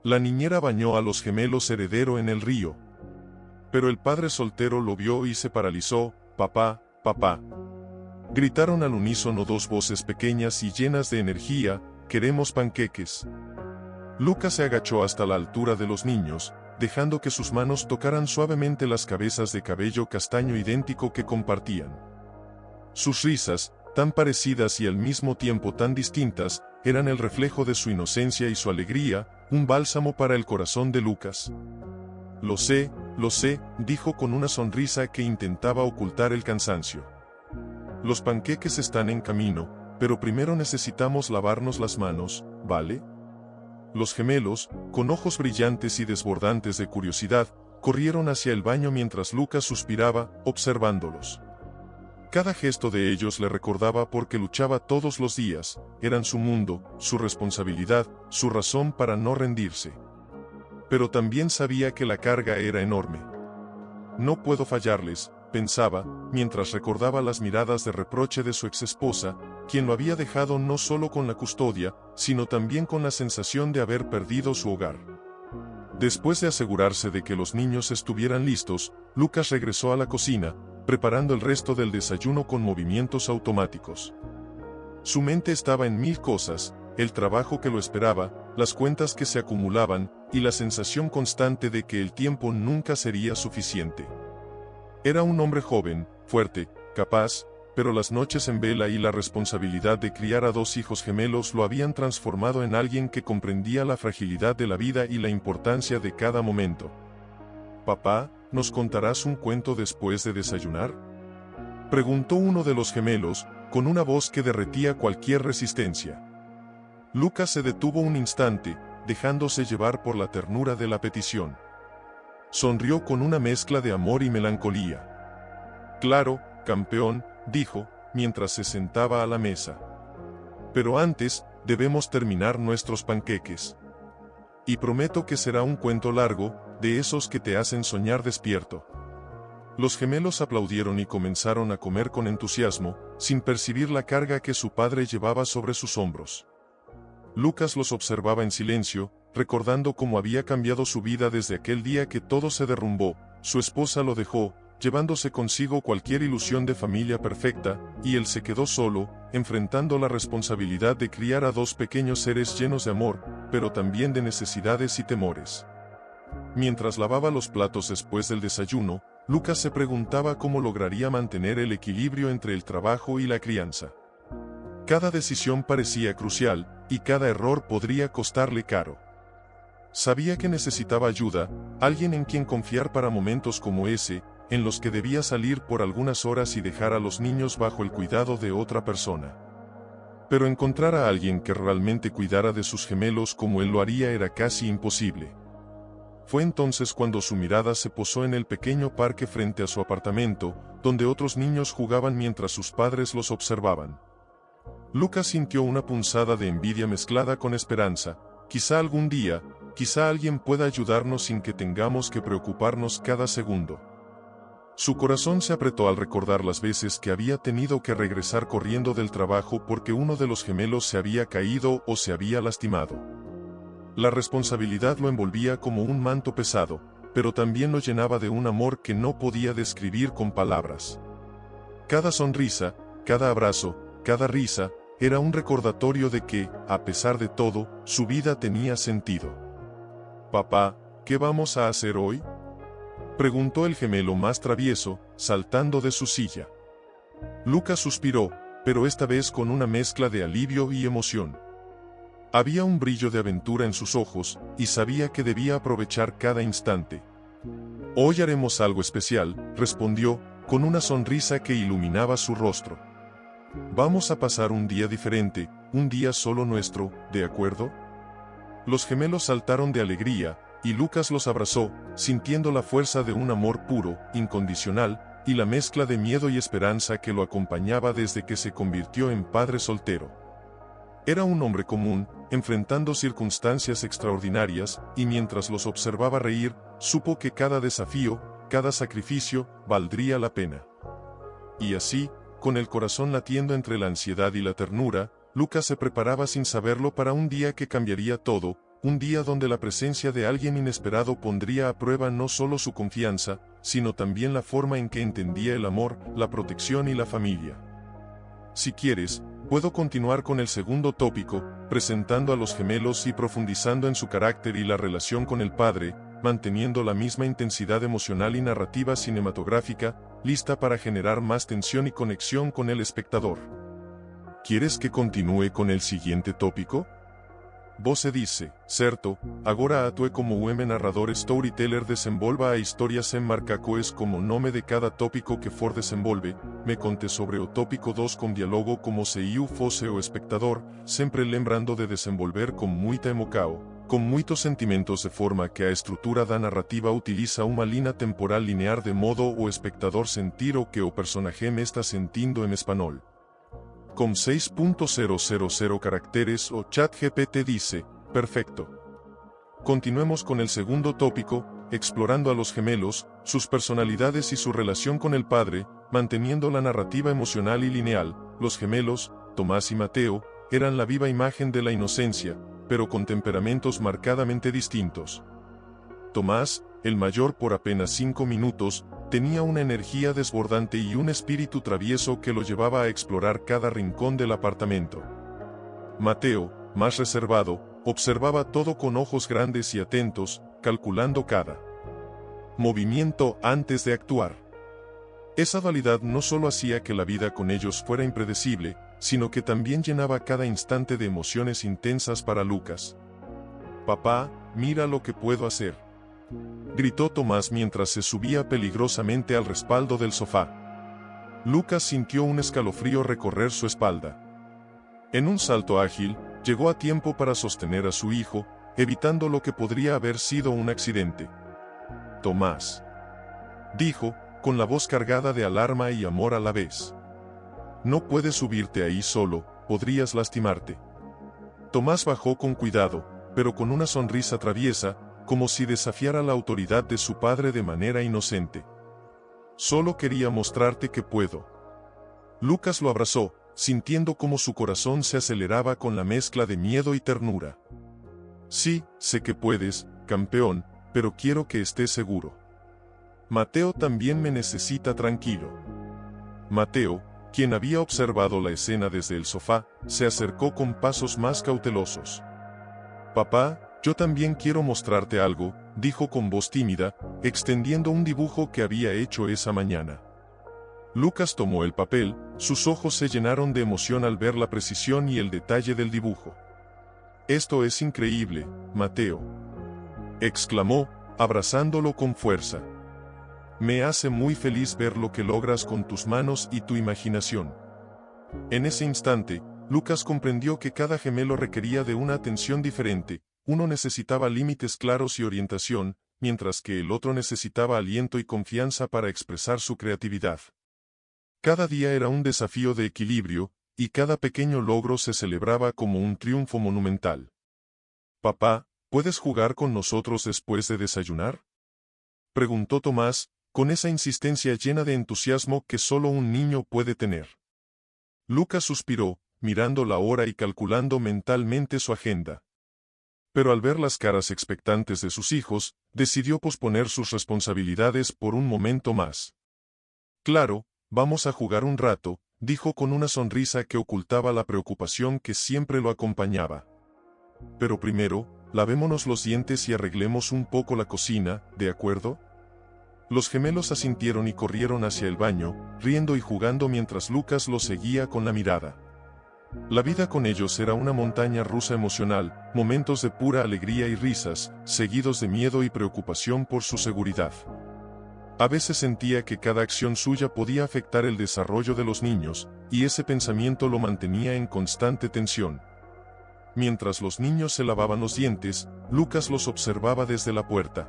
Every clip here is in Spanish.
La niñera bañó a los gemelos Heredero en el río. Pero el padre soltero lo vio y se paralizó. «Papá, papá». Gritaron al unísono dos voces pequeñas y llenas de energía: «Queremos panqueques». Lucas se agachó hasta la altura de los niños, dejando que sus manos tocaran suavemente las cabezas de cabello castaño idéntico que compartían. Sus risas, tan parecidas y al mismo tiempo tan distintas, eran el reflejo de su inocencia y su alegría, un bálsamo para el corazón de Lucas. Lo sé», dijo con una sonrisa que intentaba ocultar el cansancio. «Los panqueques están en camino, pero primero necesitamos lavarnos las manos, ¿vale?» Los gemelos, con ojos brillantes y desbordantes de curiosidad, corrieron hacia el baño mientras Lucas suspiraba, observándolos. Cada gesto de ellos le recordaba por qué luchaba todos los días, eran su mundo, su responsabilidad, su razón para no rendirse. Pero también sabía que la carga era enorme. «No puedo fallarles», pensaba, mientras recordaba las miradas de reproche de su exesposa, quien lo había dejado no solo con la custodia, sino también con la sensación de haber perdido su hogar. Después de asegurarse de que los niños estuvieran listos, Lucas regresó a la cocina, preparando el resto del desayuno con movimientos automáticos. Su mente estaba en mil cosas: el trabajo que lo esperaba, las cuentas que se acumulaban, y la sensación constante de que el tiempo nunca sería suficiente. Era un hombre joven, fuerte, capaz, pero las noches en vela y la responsabilidad de criar a dos hijos gemelos lo habían transformado en alguien que comprendía la fragilidad de la vida y la importancia de cada momento. «Papá, ¿nos contarás un cuento después de desayunar?», preguntó uno de los gemelos, con una voz que derretía cualquier resistencia. Lucas se detuvo un instante, dejándose llevar por la ternura de la petición. Sonrió con una mezcla de amor y melancolía. «Claro, campeón», dijo, mientras se sentaba a la mesa. «Pero antes, debemos terminar nuestros panqueques. Y prometo que será un cuento largo, de esos que te hacen soñar despierto». Los gemelos aplaudieron y comenzaron a comer con entusiasmo, sin percibir la carga que su padre llevaba sobre sus hombros. Lucas los observaba en silencio, recordando cómo había cambiado su vida desde aquel día que todo se derrumbó. Su esposa lo dejó, llevándose consigo cualquier ilusión de familia perfecta, y él se quedó solo, enfrentando la responsabilidad de criar a dos pequeños seres llenos de amor, pero también de necesidades y temores. Mientras lavaba los platos después del desayuno, Lucas se preguntaba cómo lograría mantener el equilibrio entre el trabajo y la crianza. Cada decisión parecía crucial, y cada error podría costarle caro. Sabía que necesitaba ayuda, alguien en quien confiar para momentos como ese, en los que debía salir por algunas horas y dejar a los niños bajo el cuidado de otra persona. Pero encontrar a alguien que realmente cuidara de sus gemelos como él lo haría era casi imposible. Fue entonces cuando su mirada se posó en el pequeño parque frente a su apartamento, donde otros niños jugaban mientras sus padres los observaban. Lucas sintió una punzada de envidia mezclada con esperanza. Quizá algún día, quizá alguien pueda ayudarnos sin que tengamos que preocuparnos cada segundo. Su corazón se apretó al recordar las veces que había tenido que regresar corriendo del trabajo porque uno de los gemelos se había caído o se había lastimado. La responsabilidad lo envolvía como un manto pesado, pero también lo llenaba de un amor que no podía describir con palabras. Cada sonrisa, cada abrazo, cada risa, era un recordatorio de que, a pesar de todo, su vida tenía sentido. «Papá, ¿qué vamos a hacer hoy?», preguntó el gemelo más travieso, saltando de su silla. Lucas suspiró, pero esta vez con una mezcla de alivio y emoción. Había un brillo de aventura en sus ojos, y sabía que debía aprovechar cada instante. «Hoy haremos algo especial», respondió, con una sonrisa que iluminaba su rostro. «Vamos a pasar un día diferente, un día solo nuestro, ¿de acuerdo?». Los gemelos saltaron de alegría, y Lucas los abrazó, sintiendo la fuerza de un amor puro, incondicional, y la mezcla de miedo y esperanza que lo acompañaba desde que se convirtió en padre soltero. Era un hombre común, enfrentando circunstancias extraordinarias, y mientras los observaba reír, supo que cada desafío, cada sacrificio, valdría la pena. Y así, con el corazón latiendo entre la ansiedad y la ternura, Lucas se preparaba sin saberlo para un día que cambiaría todo, un día donde la presencia de alguien inesperado pondría a prueba no solo su confianza, sino también la forma en que entendía el amor, la protección y la familia. Si quieres, puedo continuar con el segundo tópico, presentando a los gemelos y profundizando en su carácter y la relación con el padre, manteniendo la misma intensidad emocional y narrativa cinematográfica, lista para generar más tensión y conexión con el espectador. ¿Quieres que continúe con el siguiente tópico? Você dice, certo, agora atue como um narrador storyteller desenvolva a historias enmarcacoes como nome de cada tópico que for desenvolve, me conte sobre o tópico 2 com diálogo como se eu fosse o espectador, sempre lembrando de desenvolver com muita emoção, com muitos sentimentos de forma que a estrutura da narrativa utiliza uma linha temporal linear de modo o espectador sentir o que o personaje me está sentindo en espanhol. Con 6.000 caracteres o ChatGPT dice, perfecto. Continuemos con el segundo tópico, explorando a los gemelos, sus personalidades y su relación con el padre, manteniendo la narrativa emocional y lineal. Los gemelos, Tomás y Mateo, eran la viva imagen de la inocencia, pero con temperamentos marcadamente distintos. Tomás, el mayor por apenas 5 minutos, tenía una energía desbordante y un espíritu travieso que lo llevaba a explorar cada rincón del apartamento. Mateo, más reservado, observaba todo con ojos grandes y atentos, calculando cada movimiento antes de actuar. Esa dualidad no solo hacía que la vida con ellos fuera impredecible, sino que también llenaba cada instante de emociones intensas para Lucas. «Papá, mira lo que puedo hacer», gritó Tomás mientras se subía peligrosamente al respaldo del sofá. Lucas sintió un escalofrío recorrer su espalda. En un salto ágil, llegó a tiempo para sostener a su hijo, evitando lo que podría haber sido un accidente. «Tomás», dijo, con la voz cargada de alarma y amor a la vez. «No puedes subirte ahí solo, podrías lastimarte». Tomás bajó con cuidado, pero con una sonrisa traviesa, como si desafiara la autoridad de su padre de manera inocente. «Solo quería mostrarte que puedo». Lucas lo abrazó, sintiendo cómo su corazón se aceleraba con la mezcla de miedo y ternura. «Sí, sé que puedes, campeón, pero quiero que estés seguro. Mateo también me necesita tranquilo». Mateo, quien había observado la escena desde el sofá, se acercó con pasos más cautelosos. «Papá, yo también quiero mostrarte algo», dijo con voz tímida, extendiendo un dibujo que había hecho esa mañana. Lucas tomó el papel, sus ojos se llenaron de emoción al ver la precisión y el detalle del dibujo. «Esto es increíble, Mateo», exclamó, abrazándolo con fuerza. «Me hace muy feliz ver lo que logras con tus manos y tu imaginación». En ese instante, Lucas comprendió que cada gemelo requería de una atención diferente. Uno necesitaba límites claros y orientación, mientras que el otro necesitaba aliento y confianza para expresar su creatividad. Cada día era un desafío de equilibrio, y cada pequeño logro se celebraba como un triunfo monumental. «Papá, ¿puedes jugar con nosotros después de desayunar?», preguntó Tomás, con esa insistencia llena de entusiasmo que solo un niño puede tener. Lucas suspiró, mirando la hora y calculando mentalmente su agenda. Pero al ver las caras expectantes de sus hijos, decidió posponer sus responsabilidades por un momento más. «Claro, vamos a jugar un rato», dijo con una sonrisa que ocultaba la preocupación que siempre lo acompañaba. «Pero primero, lavémonos los dientes y arreglemos un poco la cocina, ¿de acuerdo?». Los gemelos asintieron y corrieron hacia el baño, riendo y jugando mientras Lucas los seguía con la mirada. La vida con ellos era una montaña rusa emocional, momentos de pura alegría y risas, seguidos de miedo y preocupación por su seguridad. A veces sentía que cada acción suya podía afectar el desarrollo de los niños, y ese pensamiento lo mantenía en constante tensión. Mientras los niños se lavaban los dientes, Lucas los observaba desde la puerta.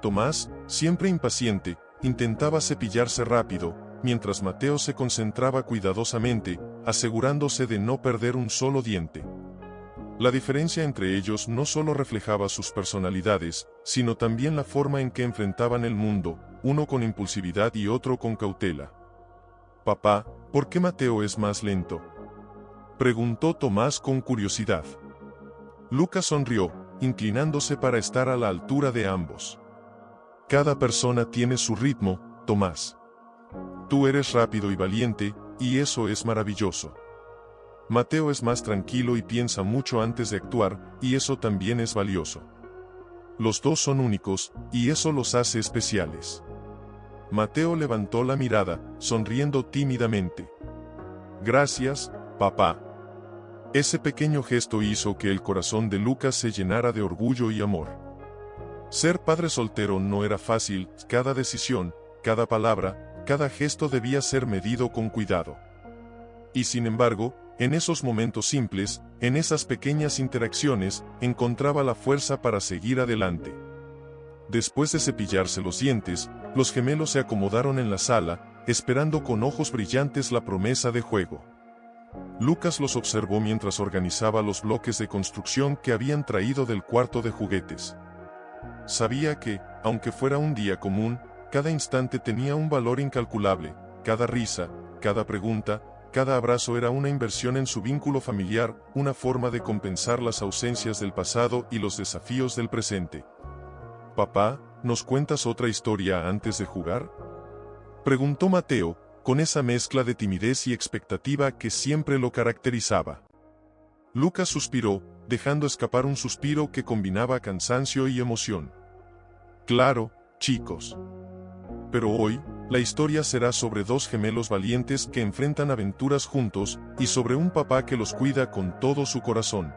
Tomás, siempre impaciente, intentaba cepillarse rápido, mientras Mateo se concentraba cuidadosamente, asegurándose de no perder un solo diente. La diferencia entre ellos no solo reflejaba sus personalidades, sino también la forma en que enfrentaban el mundo, uno con impulsividad y otro con cautela. «Papá, ¿por qué Mateo es más lento?», preguntó Tomás con curiosidad. Lucas sonrió, inclinándose para estar a la altura de ambos. Cada persona tiene su ritmo, Tomás. Tú eres rápido y valiente, y eso es maravilloso. Mateo es más tranquilo y piensa mucho antes de actuar, y eso también es valioso. Los dos son únicos, y eso los hace especiales. Mateo levantó la mirada, sonriendo tímidamente. Gracias, papá. Ese pequeño gesto hizo que el corazón de Lucas se llenara de orgullo y amor. Ser padre soltero no era fácil, cada decisión, cada palabra, cada gesto debía ser medido con cuidado. Y sin embargo, en esos momentos simples, en esas pequeñas interacciones, encontraba la fuerza para seguir adelante. Después de cepillarse los dientes, los gemelos se acomodaron en la sala, esperando con ojos brillantes la promesa de juego. Lucas los observó mientras organizaba los bloques de construcción que habían traído del cuarto de juguetes. Sabía que, aunque fuera un día común, cada instante tenía un valor incalculable, cada risa, cada pregunta, cada abrazo era una inversión en su vínculo familiar, una forma de compensar las ausencias del pasado y los desafíos del presente. «Papá, ¿nos cuentas otra historia antes de jugar?», preguntó Mateo, con esa mezcla de timidez y expectativa que siempre lo caracterizaba. Lucas suspiró, dejando escapar un suspiro que combinaba cansancio y emoción. «Claro, chicos. Pero hoy, la historia será sobre dos gemelos valientes que enfrentan aventuras juntos, y sobre un papá que los cuida con todo su corazón».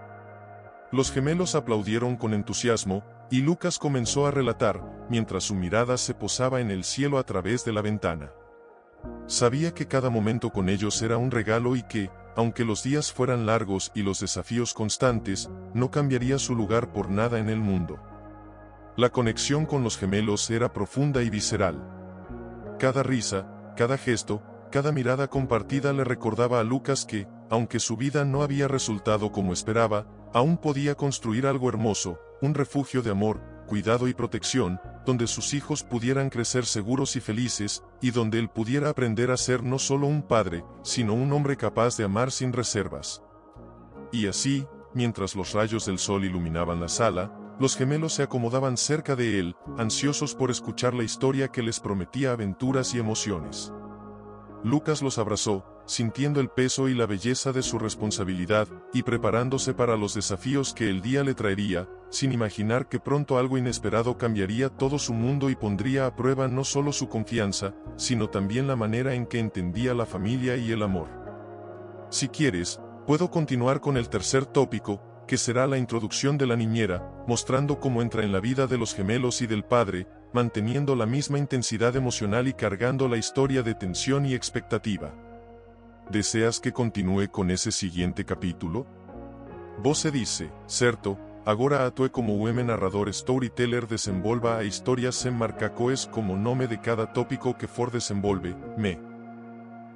Los gemelos aplaudieron con entusiasmo, y Lucas comenzó a relatar, mientras su mirada se posaba en el cielo a través de la ventana. Sabía que cada momento con ellos era un regalo y que, aunque los días fueran largos y los desafíos constantes, no cambiaría su lugar por nada en el mundo. La conexión con los gemelos era profunda y visceral. Cada risa, cada gesto, cada mirada compartida le recordaba a Lucas que, aunque su vida no había resultado como esperaba, aún podía construir algo hermoso, un refugio de amor, cuidado y protección, donde sus hijos pudieran crecer seguros y felices, y donde él pudiera aprender a ser no solo un padre, sino un hombre capaz de amar sin reservas. Y así, mientras los rayos del sol iluminaban la sala, los gemelos se acomodaban cerca de él, ansiosos por escuchar la historia que les prometía aventuras y emociones. Lucas los abrazó, sintiendo el peso y la belleza de su responsabilidad, y preparándose para los desafíos que el día le traería, sin imaginar que pronto algo inesperado cambiaría todo su mundo y pondría a prueba no solo su confianza, sino también la manera en que entendía la familia y el amor. Si quieres, puedo continuar con el tercer tópico, que será la introducción de la niñera, mostrando cómo entra en la vida de los gemelos y del padre, manteniendo la misma intensidad emocional y cargando la historia de tensión y expectativa. ¿Deseas que continúe con ese siguiente capítulo? Você dice, certo, agora atue como o narrador storyteller desenvolva a historia sem marcar coes como nome de cada tópico que for desenvolve, me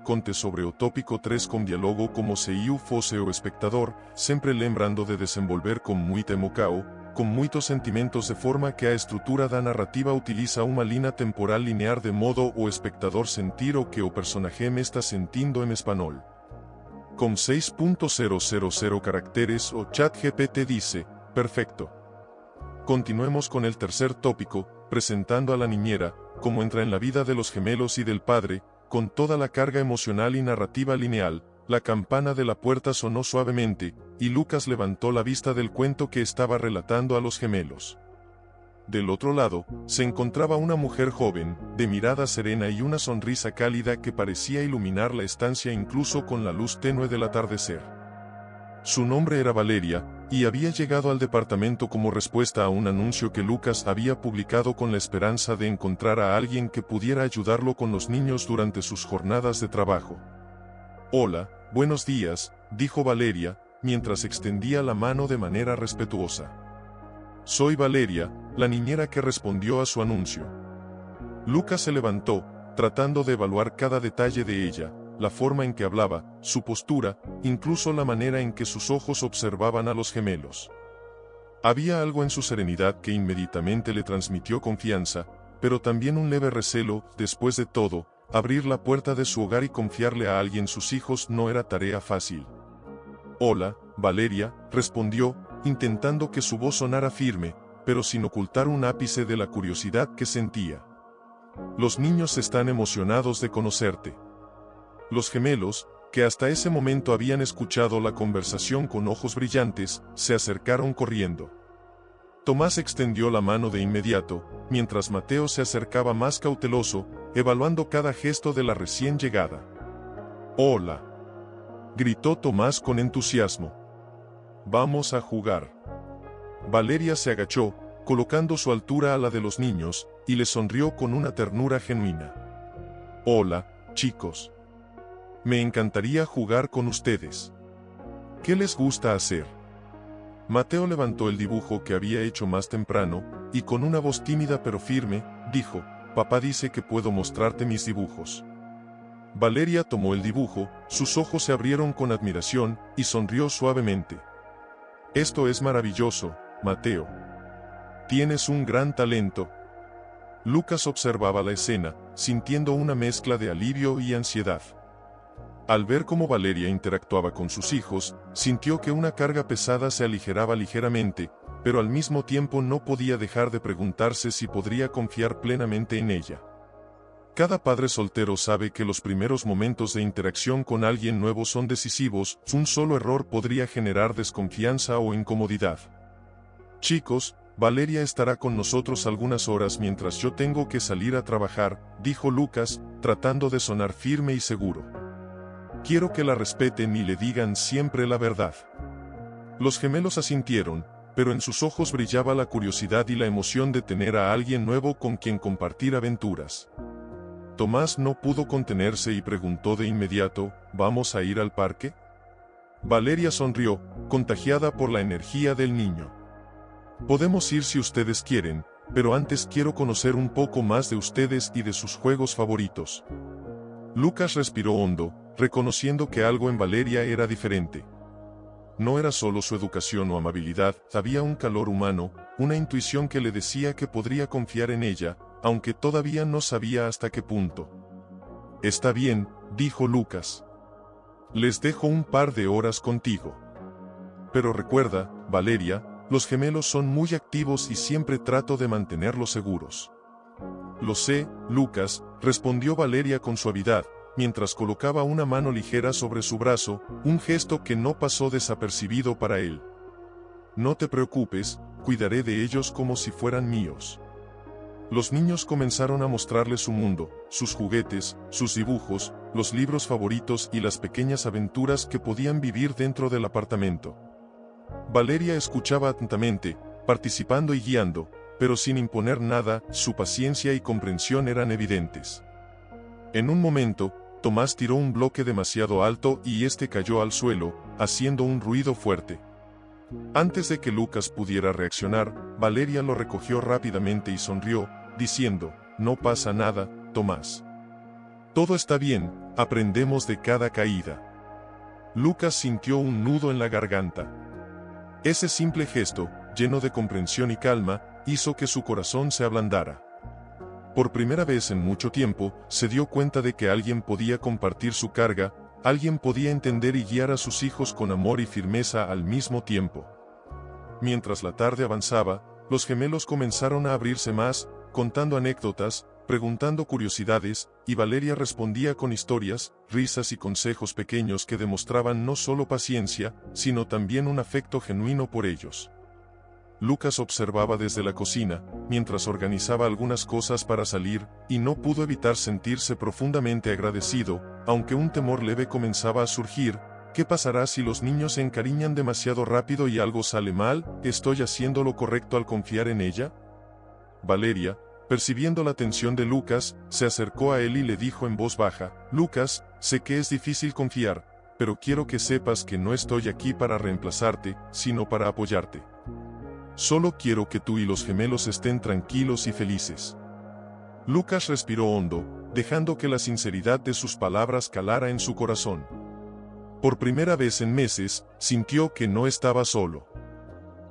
conte sobre o tópico 3 com diálogo como se eu fosse o espectador, sempre lembrando de desenvolver com muita emoção, com muitos sentimentos de forma que a estrutura da narrativa utiliza uma linha temporal linear de modo o espectador sentir o que o personaje me está sentindo en espanhol. Con 6.000 caracteres o ChatGPT dice, perfecto. Continuemos con el tercer tópico, presentando a la niñera, cómo entra en la vida de los gemelos y del padre, con toda la carga emocional y narrativa lineal. La campana de la puerta sonó suavemente, y Lucas levantó la vista del cuento que estaba relatando a los gemelos. Del otro lado, se encontraba una mujer joven, de mirada serena y una sonrisa cálida que parecía iluminar la estancia incluso con la luz tenue del atardecer. Su nombre era Valeria, y había llegado al departamento como respuesta a un anuncio que Lucas había publicado con la esperanza de encontrar a alguien que pudiera ayudarlo con los niños durante sus jornadas de trabajo. «Hola, buenos días», dijo Valeria, mientras extendía la mano de manera respetuosa. «Soy Valeria, la niñera que respondió a su anuncio». Lucas se levantó, tratando de evaluar cada detalle de ella, la forma en que hablaba, su postura, incluso la manera en que sus ojos observaban a los gemelos. Había algo en su serenidad que inmediatamente le transmitió confianza, pero también un leve recelo. Después de todo, abrir la puerta de su hogar y confiarle a alguien sus hijos no era tarea fácil. «Hola, Valeria», respondió, intentando que su voz sonara firme, pero sin ocultar un ápice de la curiosidad que sentía. Los niños están emocionados de conocerte. Los gemelos, que hasta ese momento habían escuchado la conversación con ojos brillantes, se acercaron corriendo. Tomás extendió la mano de inmediato, mientras Mateo se acercaba más cauteloso, evaluando cada gesto de la recién llegada. «Hola», gritó Tomás con entusiasmo. «Vamos a jugar». Valeria se agachó, colocando su altura a la de los niños, y le sonrió con una ternura genuina. «Hola, chicos. Me encantaría jugar con ustedes. ¿Qué les gusta hacer?». Mateo levantó el dibujo que había hecho más temprano, y con una voz tímida pero firme, dijo: «Papá dice que puedo mostrarte mis dibujos». Valeria tomó el dibujo, sus ojos se abrieron con admiración, y sonrió suavemente. «Esto es maravilloso, Mateo. Tienes un gran talento». Lucas observaba la escena, sintiendo una mezcla de alivio y ansiedad. Al ver cómo Valeria interactuaba con sus hijos, sintió que una carga pesada se aligeraba ligeramente, pero al mismo tiempo no podía dejar de preguntarse si podría confiar plenamente en ella. Cada padre soltero sabe que los primeros momentos de interacción con alguien nuevo son decisivos, un solo error podría generar desconfianza o incomodidad. «Chicos, Valeria estará con nosotros algunas horas mientras yo tengo que salir a trabajar», dijo Lucas, tratando de sonar firme y seguro. «Quiero que la respeten y le digan siempre la verdad». Los gemelos asintieron, pero en sus ojos brillaba la curiosidad y la emoción de tener a alguien nuevo con quien compartir aventuras. Tomás no pudo contenerse y preguntó de inmediato: «¿Vamos a ir al parque?». Valeria sonrió, contagiada por la energía del niño. «Podemos ir si ustedes quieren, pero antes quiero conocer un poco más de ustedes y de sus juegos favoritos». Lucas respiró hondo, reconociendo que algo en Valeria era diferente. No era solo su educación o amabilidad, había un calor humano, una intuición que le decía que podría confiar en ella, aunque todavía no sabía hasta qué punto. «Está bien», dijo Lucas. «Les dejo un par de horas contigo. Pero recuerda, Valeria, los gemelos son muy activos y siempre trato de mantenerlos seguros». «Lo sé, Lucas», respondió Valeria con suavidad, mientras colocaba una mano ligera sobre su brazo, un gesto que no pasó desapercibido para él. «No te preocupes, cuidaré de ellos como si fueran míos». Los niños comenzaron a mostrarle su mundo, sus juguetes, sus dibujos, los libros favoritos y las pequeñas aventuras que podían vivir dentro del apartamento. Valeria escuchaba atentamente, participando y guiando, pero sin imponer nada, su paciencia y comprensión eran evidentes. En un momento, Tomás tiró un bloque demasiado alto y este cayó al suelo, haciendo un ruido fuerte. Antes de que Lucas pudiera reaccionar, Valeria lo recogió rápidamente y sonrió, diciendo: «No pasa nada, Tomás. Todo está bien, aprendemos de cada caída». Lucas sintió un nudo en la garganta. Ese simple gesto, lleno de comprensión y calma, hizo que su corazón se ablandara. Por primera vez en mucho tiempo, se dio cuenta de que alguien podía compartir su carga, alguien podía entender y guiar a sus hijos con amor y firmeza al mismo tiempo. Mientras la tarde avanzaba, los gemelos comenzaron a abrirse más, contando anécdotas, preguntando curiosidades, y Valeria respondía con historias, risas y consejos pequeños que demostraban no solo paciencia, sino también un afecto genuino por ellos. Lucas observaba desde la cocina, mientras organizaba algunas cosas para salir, y no pudo evitar sentirse profundamente agradecido, aunque un temor leve comenzaba a surgir. ¿Qué pasará si los niños se encariñan demasiado rápido y algo sale mal? ¿Estoy haciendo lo correcto al confiar en ella? Valeria, percibiendo la tensión de Lucas, se acercó a él y le dijo en voz baja: «Lucas, sé que es difícil confiar, pero quiero que sepas que no estoy aquí para reemplazarte, sino para apoyarte. Solo quiero que tú y los gemelos estén tranquilos y felices». Lucas respiró hondo, dejando que la sinceridad de sus palabras calara en su corazón. Por primera vez en meses, sintió que no estaba solo.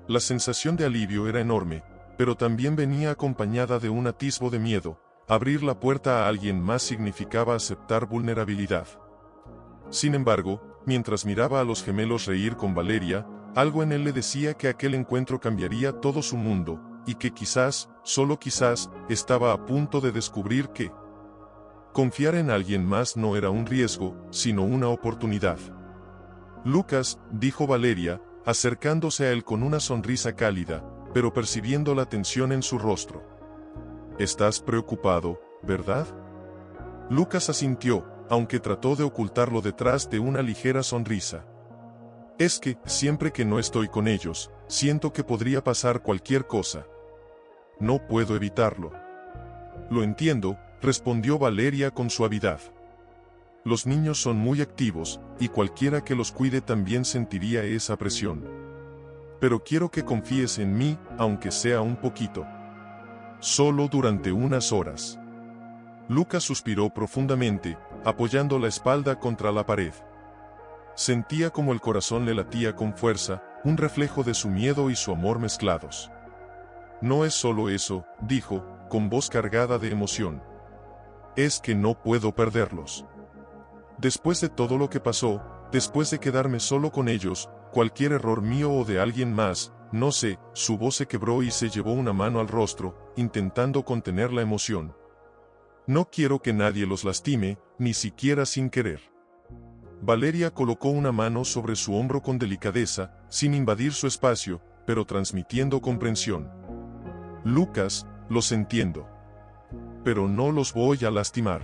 La sensación de alivio era enorme, pero también venía acompañada de un atisbo de miedo. Abrir la puerta a alguien más significaba aceptar vulnerabilidad. Sin embargo, mientras miraba a los gemelos reír con Valeria, Algo en él le decía que aquel encuentro cambiaría todo su mundo, y que quizás, solo quizás, estaba a punto de descubrir que confiar en alguien más no era un riesgo, sino una oportunidad. Lucas, dijo Valeria, acercándose a él con una sonrisa cálida, pero percibiendo la tensión en su rostro. «Estás preocupado, ¿verdad?» Lucas asintió, aunque trató de ocultarlo detrás de una ligera sonrisa. «Es que, siempre que no estoy con ellos, siento que podría pasar cualquier cosa. No puedo evitarlo». «Lo entiendo», respondió Valeria con suavidad. «Los niños son muy activos, y cualquiera que los cuide también sentiría esa presión. Pero quiero que confíes en mí, aunque sea un poquito. Solo durante unas horas». Lucas suspiró profundamente, apoyando la espalda contra la pared. Sentía como el corazón le latía con fuerza, un reflejo de su miedo y su amor mezclados. «No es solo eso», dijo, con voz cargada de emoción. «Es que no puedo perderlos. Después de todo lo que pasó, después de quedarme solo con ellos, cualquier error mío o de alguien más, no sé», su voz se quebró y se llevó una mano al rostro, intentando contener la emoción. «No quiero que nadie los lastime, ni siquiera sin querer». Valeria colocó una mano sobre su hombro con delicadeza, sin invadir su espacio, pero transmitiendo comprensión. «Lucas, los entiendo. Pero no los voy a lastimar.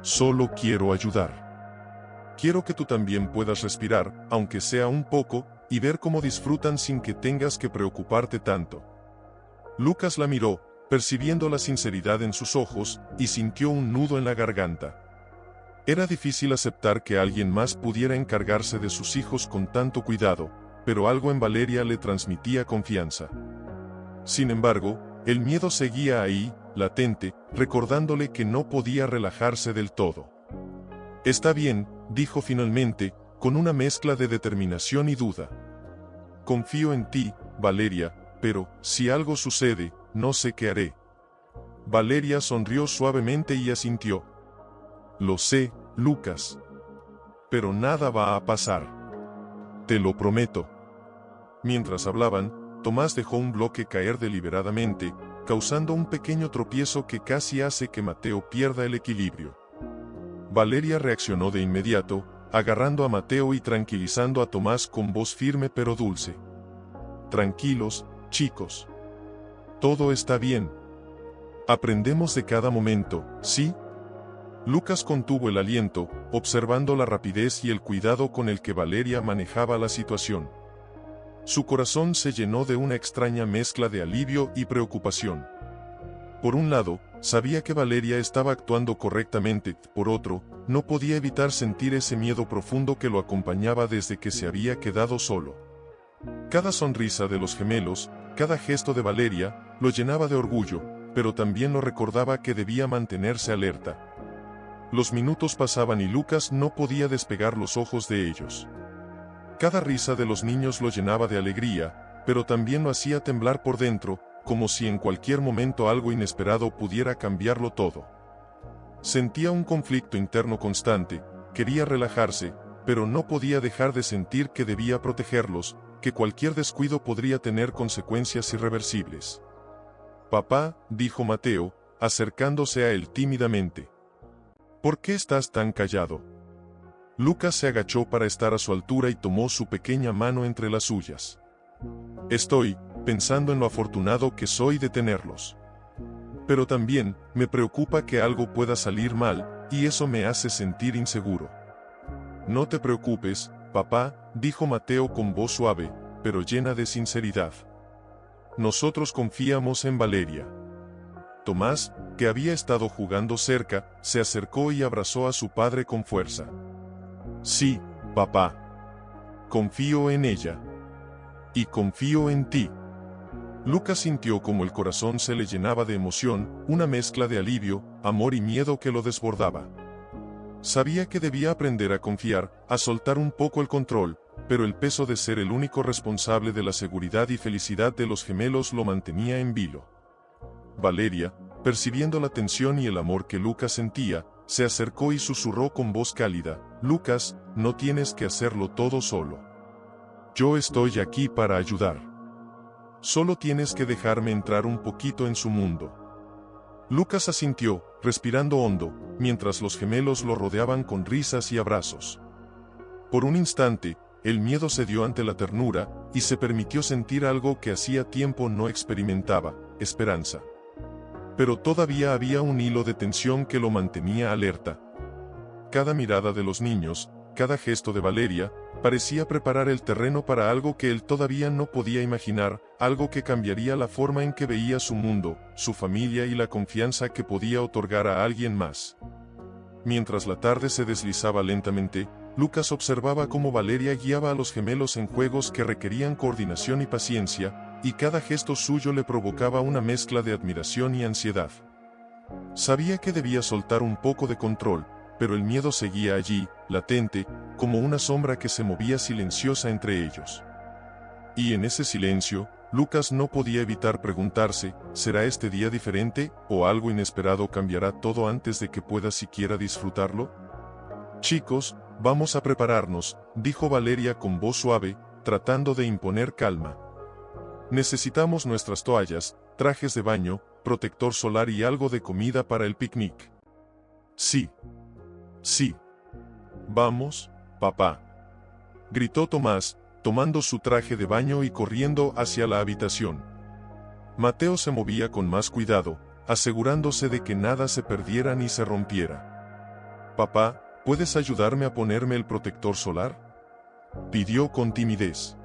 Solo quiero ayudar. Quiero que tú también puedas respirar, aunque sea un poco, y ver cómo disfrutan sin que tengas que preocuparte tanto». Lucas la miró, percibiendo la sinceridad en sus ojos, y sintió un nudo en la garganta. Era difícil aceptar que alguien más pudiera encargarse de sus hijos con tanto cuidado, pero algo en Valeria le transmitía confianza. Sin embargo, el miedo seguía ahí, latente, recordándole que no podía relajarse del todo. «Está bien», dijo finalmente, con una mezcla de determinación y duda. «Confío en ti, Valeria, pero, si algo sucede, no sé qué haré». Valeria sonrió suavemente y asintió. «Lo sé, Lucas. Pero nada va a pasar. Te lo prometo». Mientras hablaban, Tomás dejó un bloque caer deliberadamente, causando un pequeño tropiezo que casi hace que Mateo pierda el equilibrio. Valeria reaccionó de inmediato, agarrando a Mateo y tranquilizando a Tomás con voz firme pero dulce. «Tranquilos, chicos. Todo está bien. Aprendemos de cada momento, ¿sí?» Lucas contuvo el aliento, observando la rapidez y el cuidado con el que Valeria manejaba la situación. Su corazón se llenó de una extraña mezcla de alivio y preocupación. Por un lado, sabía que Valeria estaba actuando correctamente, por otro, no podía evitar sentir ese miedo profundo que lo acompañaba desde que se había quedado solo. Cada sonrisa de los gemelos, cada gesto de Valeria, lo llenaba de orgullo, pero también lo recordaba que debía mantenerse alerta. Los minutos pasaban y Lucas no podía despegar los ojos de ellos. Cada risa de los niños lo llenaba de alegría, pero también lo hacía temblar por dentro, como si en cualquier momento algo inesperado pudiera cambiarlo todo. Sentía un conflicto interno constante, quería relajarse, pero no podía dejar de sentir que debía protegerlos, que cualquier descuido podría tener consecuencias irreversibles. «Papá», dijo Mateo, acercándose a él tímidamente. «¿Por qué estás tan callado?» Lucas se agachó para estar a su altura y tomó su pequeña mano entre las suyas. «Estoy pensando en lo afortunado que soy de tenerlos. Pero también, me preocupa que algo pueda salir mal, y eso me hace sentir inseguro». «No te preocupes, papá», dijo Mateo con voz suave, pero llena de sinceridad. «Nosotros confiamos en Valeria». Tomás, que había estado jugando cerca, se acercó y abrazó a su padre con fuerza. «Sí, papá. Confío en ella. Y confío en ti». Lucas sintió como el corazón se le llenaba de emoción, una mezcla de alivio, amor y miedo que lo desbordaba. Sabía que debía aprender a confiar, a soltar un poco el control, pero el peso de ser el único responsable de la seguridad y felicidad de los gemelos lo mantenía en vilo. Valeria, percibiendo la tensión y el amor que Lucas sentía, se acercó y susurró con voz cálida: «Lucas, no tienes que hacerlo todo solo. Yo estoy aquí para ayudar. Solo tienes que dejarme entrar un poquito en su mundo. Lucas asintió, respirando hondo, mientras los gemelos lo rodeaban con risas y abrazos. Por un instante, el miedo cedió ante la ternura, y se permitió sentir algo que hacía tiempo no experimentaba: esperanza. Pero todavía había un hilo de tensión que lo mantenía alerta. Cada mirada de los niños, cada gesto de Valeria, parecía preparar el terreno para algo que él todavía no podía imaginar, algo que cambiaría la forma en que veía su mundo, su familia y la confianza que podía otorgar a alguien más. Mientras la tarde se deslizaba lentamente, Lucas observaba cómo Valeria guiaba a los gemelos en juegos que requerían coordinación y paciencia, y cada gesto suyo le provocaba una mezcla de admiración y ansiedad. Sabía que debía soltar un poco de control, pero el miedo seguía allí, latente, como una sombra que se movía silenciosa entre ellos. Y en ese silencio, Lucas no podía evitar preguntarse: ¿será este día diferente, o algo inesperado cambiará todo antes de que pueda siquiera disfrutarlo? Chicos, vamos a prepararnos, dijo Valeria con voz suave, tratando de imponer calma. Necesitamos nuestras toallas, trajes de baño, protector solar y algo de comida para el picnic. Sí. Sí. Vamos, papá, gritó Tomás, tomando su traje de baño y corriendo hacia la habitación. Mateo se movía con más cuidado, asegurándose de que nada se perdiera ni se rompiera. Papá, ¿puedes ayudarme a ponerme el protector solar?, pidió con timidez.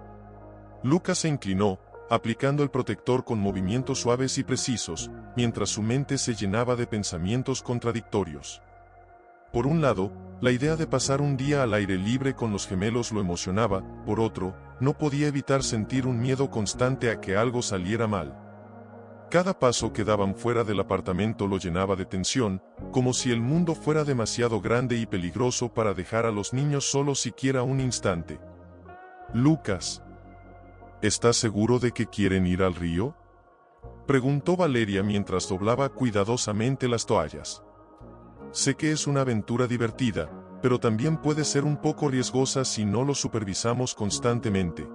Lucas se inclinó, aplicando el protector con movimientos suaves y precisos, mientras su mente se llenaba de pensamientos contradictorios. Por un lado, la idea de pasar un día al aire libre con los gemelos lo emocionaba; por otro, no podía evitar sentir un miedo constante a que algo saliera mal. Cada paso que daban fuera del apartamento lo llenaba de tensión, como si el mundo fuera demasiado grande y peligroso para dejar a los niños solos siquiera un instante. Lucas, ¿estás seguro de que quieren ir al río?, preguntó Valeria mientras doblaba cuidadosamente las toallas. Sé que es una aventura divertida, pero también puede ser un poco riesgosa si no lo supervisamos constantemente.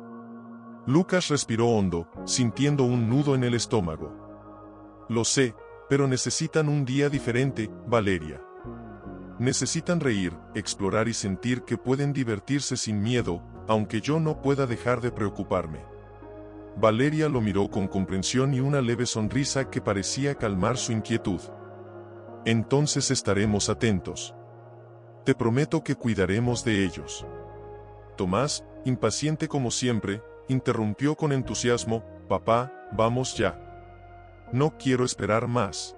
Lucas respiró hondo, sintiendo un nudo en el estómago. Lo sé, pero necesitan un día diferente, Valeria. Necesitan reír, explorar y sentir que pueden divertirse sin miedo, aunque yo no pueda dejar de preocuparme. Valeria lo miró con comprensión y una leve sonrisa que parecía calmar su inquietud. Entonces estaremos atentos. Te prometo que cuidaremos de ellos. Tomás, impaciente como siempre, interrumpió con entusiasmo: papá, vamos ya. No quiero esperar más.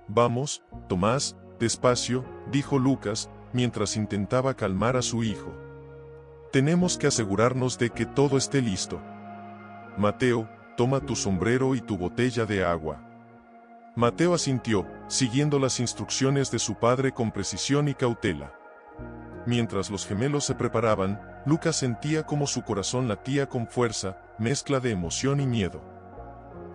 Vamos, Tomás, despacio, dijo Lucas, mientras intentaba calmar a su hijo. Tenemos que asegurarnos de que todo esté listo. Mateo, toma tu sombrero y tu botella de agua. Mateo asintió, siguiendo las instrucciones de su padre con precisión y cautela. Mientras los gemelos se preparaban, Lucas sentía como su corazón latía con fuerza, mezcla de emoción y miedo.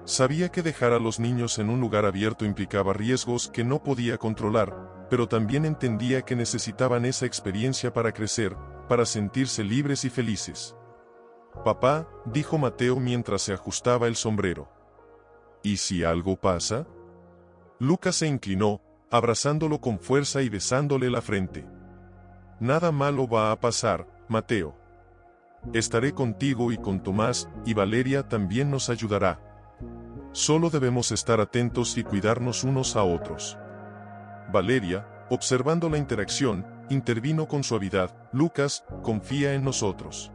Sabía que dejar a los niños en un lugar abierto implicaba riesgos que no podía controlar, pero también entendía que necesitaban esa experiencia para crecer, para sentirse libres y felices. Papá, dijo Mateo mientras se ajustaba el sombrero. ¿Y si algo pasa? Lucas se inclinó, abrazándolo con fuerza y besándole la frente. Nada malo va a pasar, Mateo. Estaré contigo y con Tomás, y Valeria también nos ayudará. Solo debemos estar atentos y cuidarnos unos a otros. Valeria, observando la interacción, intervino con suavidad: Lucas, confía en nosotros.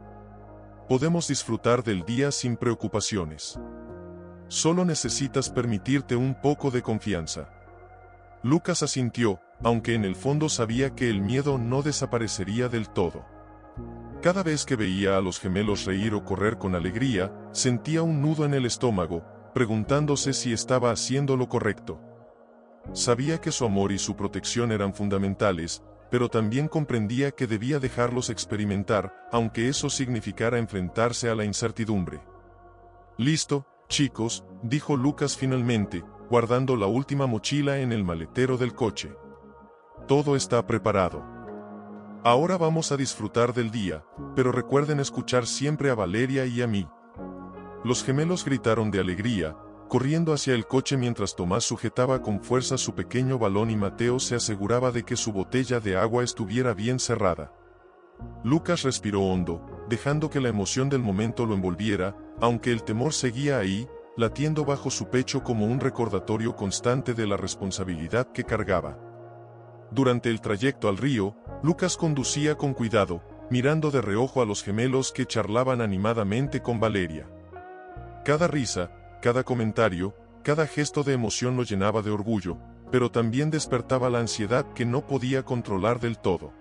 Podemos disfrutar del día sin preocupaciones. Solo necesitas permitirte un poco de confianza. Lucas asintió, aunque en el fondo sabía que el miedo no desaparecería del todo. Cada vez que veía a los gemelos reír o correr con alegría, sentía un nudo en el estómago, preguntándose si estaba haciendo lo correcto. Sabía que su amor y su protección eran fundamentales, pero también comprendía que debía dejarlos experimentar, aunque eso significara enfrentarse a la incertidumbre. Listo, chicos, dijo Lucas finalmente, guardando la última mochila en el maletero del coche. Todo está preparado. Ahora vamos a disfrutar del día, pero recuerden escuchar siempre a Valeria y a mí. Los gemelos gritaron de alegría, corriendo hacia el coche mientras Tomás sujetaba con fuerza su pequeño balón y Mateo se aseguraba de que su botella de agua estuviera bien cerrada. Lucas respiró hondo, dejando que la emoción del momento lo envolviera, aunque el temor seguía ahí, latiendo bajo su pecho como un recordatorio constante de la responsabilidad que cargaba. Durante el trayecto al río, Lucas conducía con cuidado, mirando de reojo a los gemelos que charlaban animadamente con Valeria. Cada risa, cada comentario, cada gesto de emoción lo llenaba de orgullo, pero también despertaba la ansiedad que no podía controlar del todo.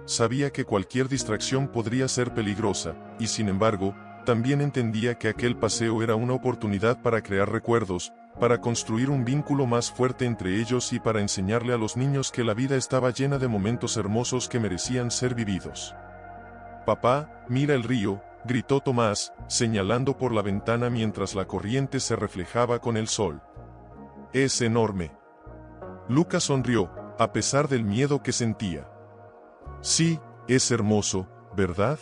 Sabía que cualquier distracción podría ser peligrosa, y sin embargo, también entendía que aquel paseo era una oportunidad para crear recuerdos, para construir un vínculo más fuerte entre ellos y para enseñarle a los niños que la vida estaba llena de momentos hermosos que merecían ser vividos. «Papá, mira el río», gritó Tomás, señalando por la ventana mientras la corriente se reflejaba con el sol. «Es enorme». Lucas sonrió, a pesar del miedo que sentía. «Sí, es hermoso, ¿verdad?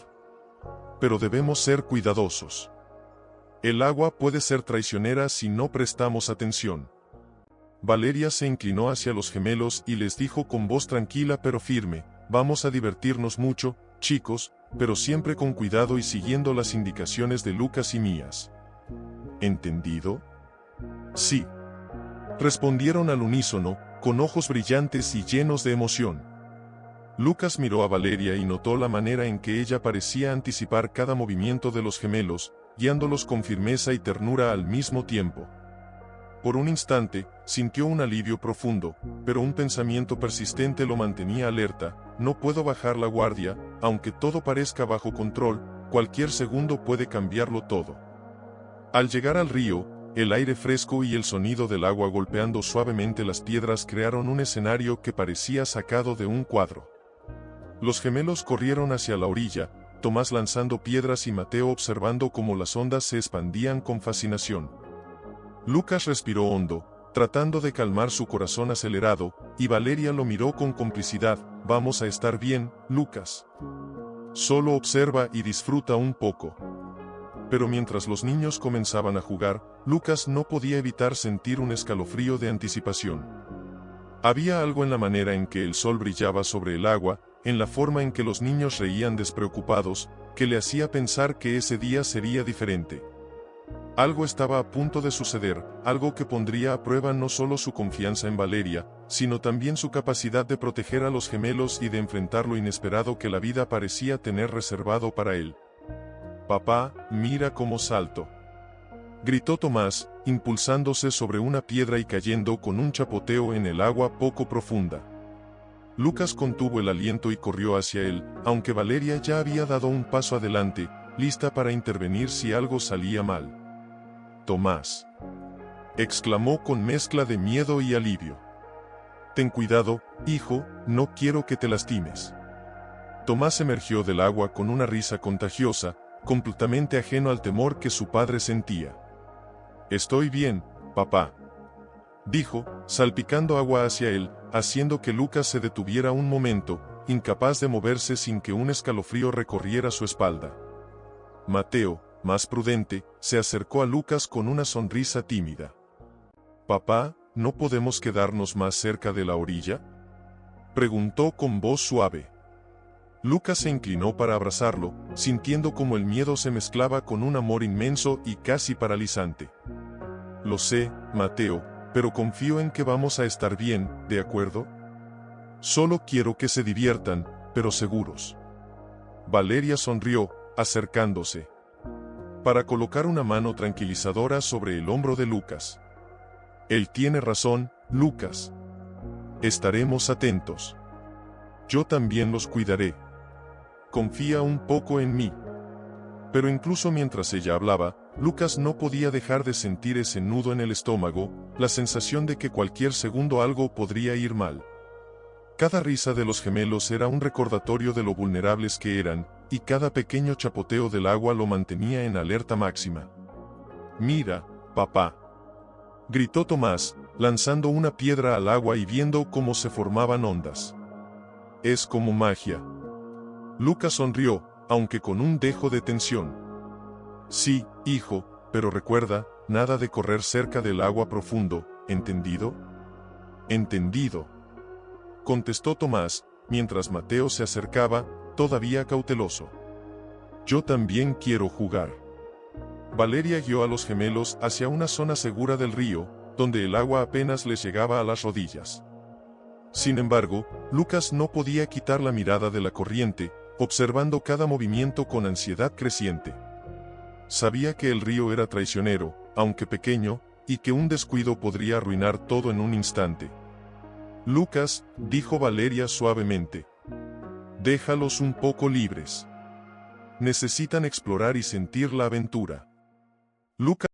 Pero debemos ser cuidadosos. El agua puede ser traicionera si no prestamos atención». Valeria se inclinó hacia los gemelos y les dijo con voz tranquila pero firme: «Vamos a divertirnos mucho, chicos, pero siempre con cuidado y siguiendo las indicaciones de Lucas y mías». «¿Entendido?» «Sí», respondieron al unísono, con ojos brillantes y llenos de emoción. Lucas miró a Valeria y notó la manera en que ella parecía anticipar cada movimiento de los gemelos, guiándolos con firmeza y ternura al mismo tiempo. Por un instante, sintió un alivio profundo, pero un pensamiento persistente lo mantenía alerta: «No puedo bajar la guardia, aunque todo parezca bajo control, cualquier segundo puede cambiarlo todo». Al llegar al río, el aire fresco y el sonido del agua golpeando suavemente las piedras crearon un escenario que parecía sacado de un cuadro. Los gemelos corrieron hacia la orilla, Tomás lanzando piedras y Mateo observando cómo las ondas se expandían con fascinación. Lucas respiró hondo, tratando de calmar su corazón acelerado, y Valeria lo miró con complicidad: «Vamos a estar bien, Lucas. Solo observa y disfruta un poco». Pero mientras los niños comenzaban a jugar, Lucas no podía evitar sentir un escalofrío de anticipación. Había algo en la manera en que el sol brillaba sobre el agua, en la forma en que los niños reían despreocupados, que le hacía pensar que ese día sería diferente. Algo estaba a punto de suceder, algo que pondría a prueba no solo su confianza en Valeria, sino también su capacidad de proteger a los gemelos y de enfrentar lo inesperado que la vida parecía tener reservado para él. «Papá, mira cómo salto», gritó Tomás, impulsándose sobre una piedra y cayendo con un chapoteo en el agua poco profunda. Lucas contuvo el aliento y corrió hacia él, aunque Valeria ya había dado un paso adelante, lista para intervenir si algo salía mal. «Tomás», exclamó con mezcla de miedo y alivio. «Ten cuidado, hijo, no quiero que te lastimes». Tomás emergió del agua con una risa contagiosa, completamente ajeno al temor que su padre sentía. «Estoy bien, papá», dijo, salpicando agua hacia él, haciendo que Lucas se detuviera un momento, incapaz de moverse sin que un escalofrío recorriera su espalda. Mateo, más prudente, se acercó a Lucas con una sonrisa tímida. «Papá, ¿no podemos quedarnos más cerca de la orilla?», preguntó con voz suave. Lucas se inclinó para abrazarlo, sintiendo como el miedo se mezclaba con un amor inmenso y casi paralizante. «Lo sé, Mateo, pero confío en que vamos a estar bien, ¿de acuerdo? Solo quiero que se diviertan, pero seguros». Valeria sonrió, acercándose para colocar una mano tranquilizadora sobre el hombro de Lucas. «Él tiene razón, Lucas. Estaremos atentos. Yo también los cuidaré. Confía un poco en mí». Pero incluso mientras ella hablaba, Lucas no podía dejar de sentir ese nudo en el estómago, la sensación de que cualquier segundo algo podría ir mal. Cada risa de los gemelos era un recordatorio de lo vulnerables que eran, y cada pequeño chapoteo del agua lo mantenía en alerta máxima. «Mira, papá», gritó Tomás, lanzando una piedra al agua y viendo cómo se formaban ondas. es como magia. Lucas sonrió, aunque con un dejo de tensión. Sí, hijo, pero recuerda, nada de correr cerca del agua profundo, ¿entendido? Entendido, contestó Tomás, mientras Mateo se acercaba, todavía cauteloso. Yo también quiero jugar. Valeria guió a los gemelos hacia una zona segura del río, donde el agua apenas les llegaba a las rodillas. Sin embargo, Lucas no podía quitar la mirada de la corriente, observando cada movimiento con ansiedad creciente. Sabía que el río era traicionero, aunque pequeño, y que un descuido podría arruinar todo en un instante. Lucas, dijo Valeria suavemente. Déjalos un poco libres. Necesitan explorar y sentir la aventura. Lucas